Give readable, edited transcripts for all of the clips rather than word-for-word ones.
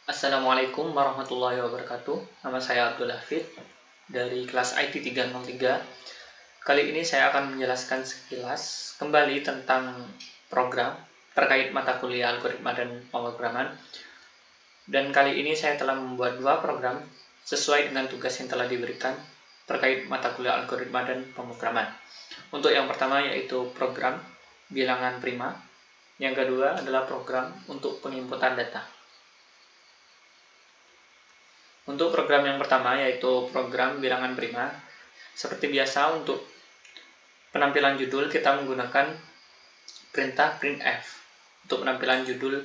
Assalamualaikum warahmatullahi wabarakatuh. Nama saya Abdul Hafid dari kelas IT 303. Kali ini saya akan menjelaskan sekilas kembali tentang program terkait mata kuliah algoritma dan pemrograman. Dan kali ini saya telah membuat dua program sesuai dengan tugas yang telah diberikan terkait mata kuliah algoritma dan pemrograman. Untuk yang pertama yaitu program bilangan prima. Yang kedua adalah program untuk penginputan data. Untuk program yang pertama yaitu program bilangan prima, seperti biasa untuk penampilan judul kita menggunakan perintah printf untuk penampilan judul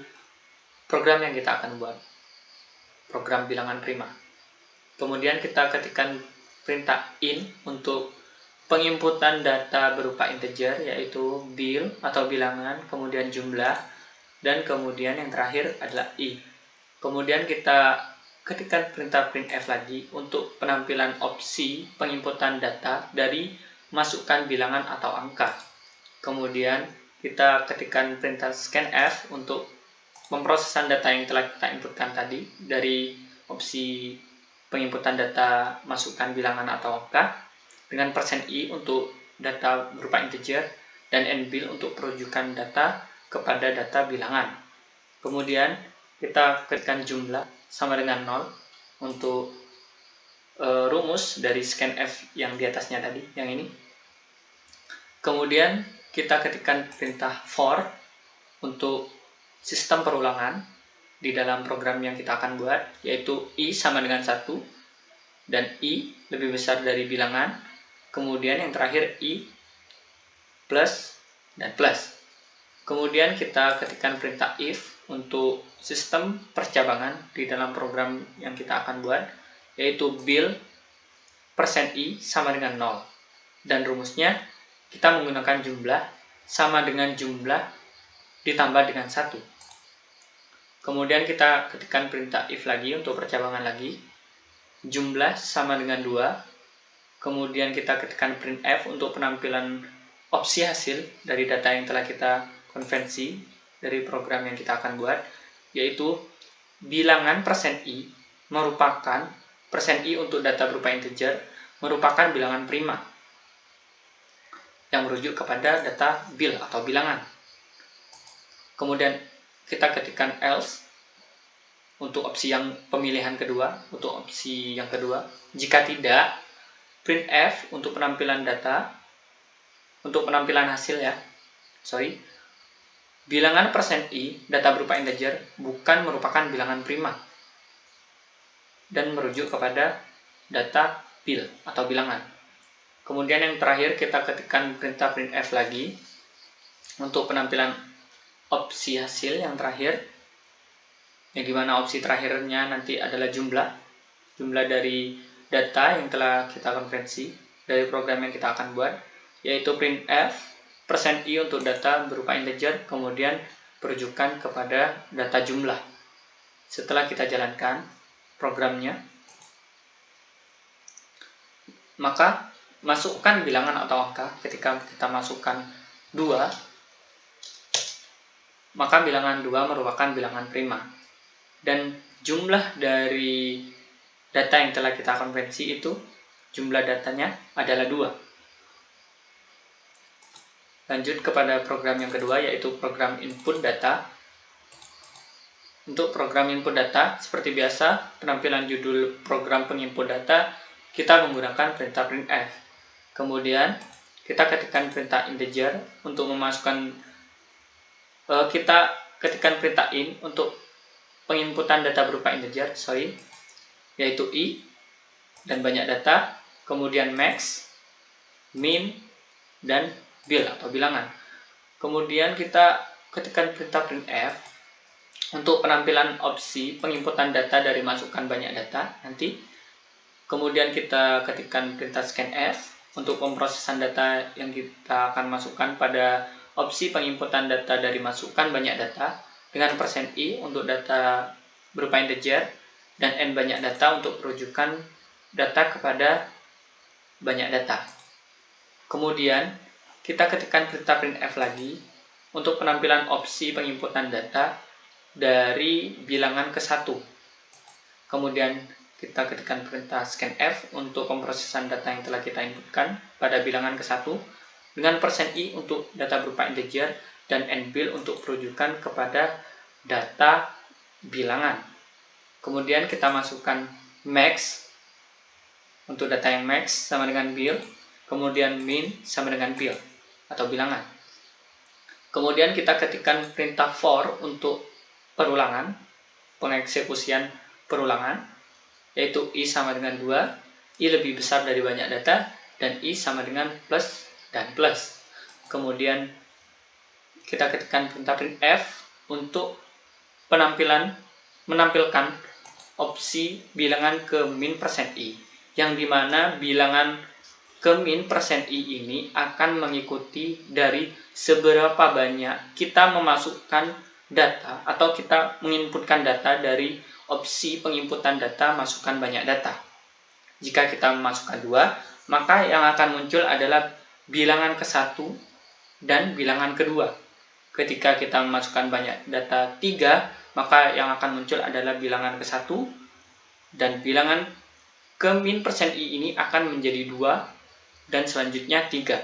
program yang kita akan buat, program bilangan prima. Kemudian kita ketikkan perintah in untuk penginputan data berupa integer yaitu bil atau bilangan, kemudian jumlah, dan kemudian yang terakhir adalah i. Kemudian kita ketikkan perintah printf lagi untuk penampilan opsi penginputan data dari masukan bilangan atau angka. Kemudian kita ketikkan perintah scanf untuk pemrosesan data yang telah kita inputkan tadi dari opsi penginputan data masukan bilangan atau angka, dengan %i untuk data berupa integer dan nbil untuk perujukan data kepada data bilangan. Kemudian kita ketikkan jumlah sama dengan 0 untuk rumus dari scanf yang di atasnya tadi, yang ini. Kemudian kita ketikkan perintah for untuk sistem perulangan di dalam program yang kita akan buat, yaitu i sama dengan 1 dan i lebih besar dari bilangan. Kemudian yang terakhir i plus dan plus. Kemudian kita ketikkan perintah if untuk sistem percabangan di dalam program yang kita akan buat, yaitu bil %i sama dengan 0. Dan rumusnya kita menggunakan jumlah sama dengan jumlah ditambah dengan 1. Kemudian kita ketikkan perintah if lagi untuk percabangan lagi, jumlah sama dengan 2. Kemudian kita ketikkan printf untuk penampilan opsi hasil dari data yang telah kita konvensi dari program yang kita akan buat, yaitu bilangan %i merupakan %i untuk data berupa integer merupakan bilangan prima yang merujuk kepada data bil atau bilangan. Kemudian kita ketikkan else untuk opsi yang pemilihan kedua, untuk opsi yang kedua. Jika tidak, printf untuk penampilan data, untuk penampilan hasil bilangan %i data berupa integer bukan merupakan bilangan prima dan merujuk kepada data bil atau bilangan. Kemudian yang terakhir kita ketikkan perintah printf lagi untuk penampilan opsi hasil yang terakhir, yang dimana opsi terakhirnya nanti adalah jumlah dari data yang telah kita konvensi dari program yang kita akan buat, yaitu printf %i untuk data berupa integer, kemudian perujukan kepada data jumlah. Setelah kita jalankan programnya, maka masukkan bilangan atau angka. Ketika kita masukkan 2, maka bilangan 2 merupakan bilangan prima. Dan jumlah dari data yang telah kita konvensi itu, jumlah datanya adalah 2. Lanjut kepada program yang kedua, yaitu program input data. Untuk program input data, seperti biasa, penampilan judul program penginput data, kita menggunakan perintah printf. Kemudian, kita ketikkan perintah integer untuk memasukkan, kita ketikkan perintah in untuk penginputan data berupa integer, yaitu i, dan banyak data, kemudian max, min, dan bil atau bilangan. Kemudian kita ketikkan perintah printf untuk penampilan opsi penginputan data dari masukan banyak data nanti. Kemudian kita ketikkan perintah scanf untuk pemrosesan data yang kita akan masukkan pada opsi penginputan data dari masukan banyak data, dengan %i untuk data berupa integer dan n banyak data untuk perujukan data kepada banyak data. Kemudian kita ketikkan perintah printf lagi untuk penampilan opsi penginputan data dari bilangan ke 1 Kemudian kita ketikkan perintah scanf untuk pemrosesan data yang telah kita inputkan pada bilangan ke-1 dengan %i untuk data berupa integer dan nbil untuk perujukan kepada data bilangan. Kemudian kita masukkan max untuk data yang max sama dengan bil, kemudian min sama dengan bil atau bilangan. Kemudian kita ketikkan perintah for untuk perulangan, pengeksekusian perulangan, yaitu i sama dengan 2, i lebih besar dari banyak data, dan i sama dengan plus dan plus. Kemudian kita ketikkan perintah printf untuk menampilkan opsi bilangan ke min %i, yang dimana bilangan ke min %i ini akan mengikuti dari seberapa banyak kita memasukkan data atau kita menginputkan data dari opsi penginputan data masukkan banyak data. Jika kita memasukkan 2, maka yang akan muncul adalah bilangan ke-1 dan bilangan kedua. Ketika kita memasukkan banyak data 3, maka yang akan muncul adalah bilangan ke-1 dan bilangan ke min %i ini akan menjadi 2 dan selanjutnya 3.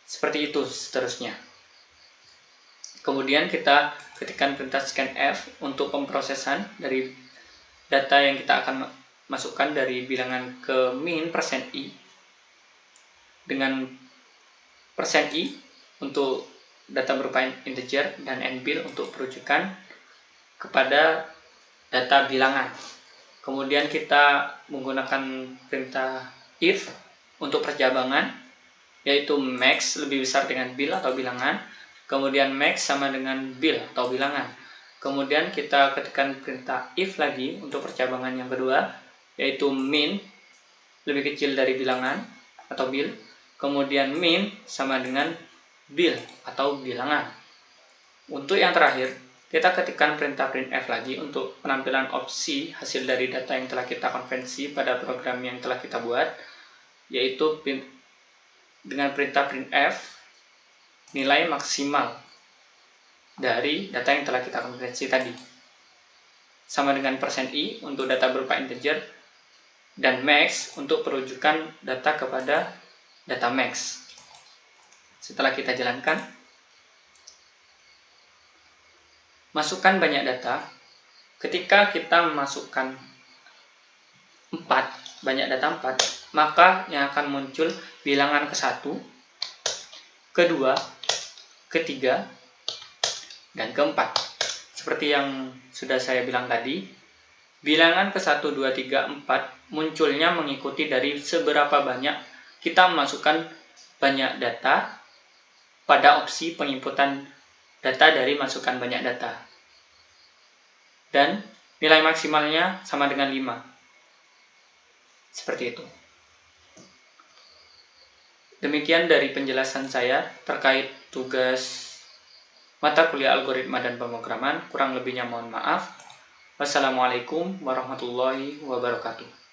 Seperti itu seterusnya. Kemudian kita ketikkan perintah scanf untuk pemrosesan dari data yang kita akan masukkan dari bilangan ke min %i dengan %i untuk data berupa integer dan nbil untuk perujukan kepada data bilangan. Kemudian kita menggunakan perintah if untuk percabangan, yaitu max lebih besar dengan bil atau bilangan, kemudian max sama dengan bil atau bilangan. Kemudian kita ketikkan perintah if lagi untuk percabangan yang kedua, yaitu min lebih kecil dari bilangan atau bil, kemudian min sama dengan bil atau bilangan. Untuk yang terakhir, kita ketikkan perintah printf lagi untuk penampilan opsi hasil dari data yang telah kita konversi pada program yang telah kita buat, yaitu dengan perintah printf nilai maksimal dari data yang telah kita konversi tadi, sama dengan %i untuk data berupa integer dan max untuk perujukan data kepada data max. Setelah kita jalankan, masukkan banyak data. Ketika kita memasukkan 4, banyak data 4, maka yang akan muncul bilangan ke-1, kedua, ketiga, dan keempat. Seperti yang sudah saya bilang tadi, bilangan ke-1, 2, 3, 4 munculnya mengikuti dari seberapa banyak kita memasukkan banyak data pada opsi penginputan data dari masukan banyak data. Dan nilai maksimalnya sama dengan 5. Seperti itu. Demikian dari penjelasan saya terkait tugas mata kuliah algoritma dan pemrograman. Kurang lebihnya mohon maaf. Wassalamualaikum warahmatullahi wabarakatuh.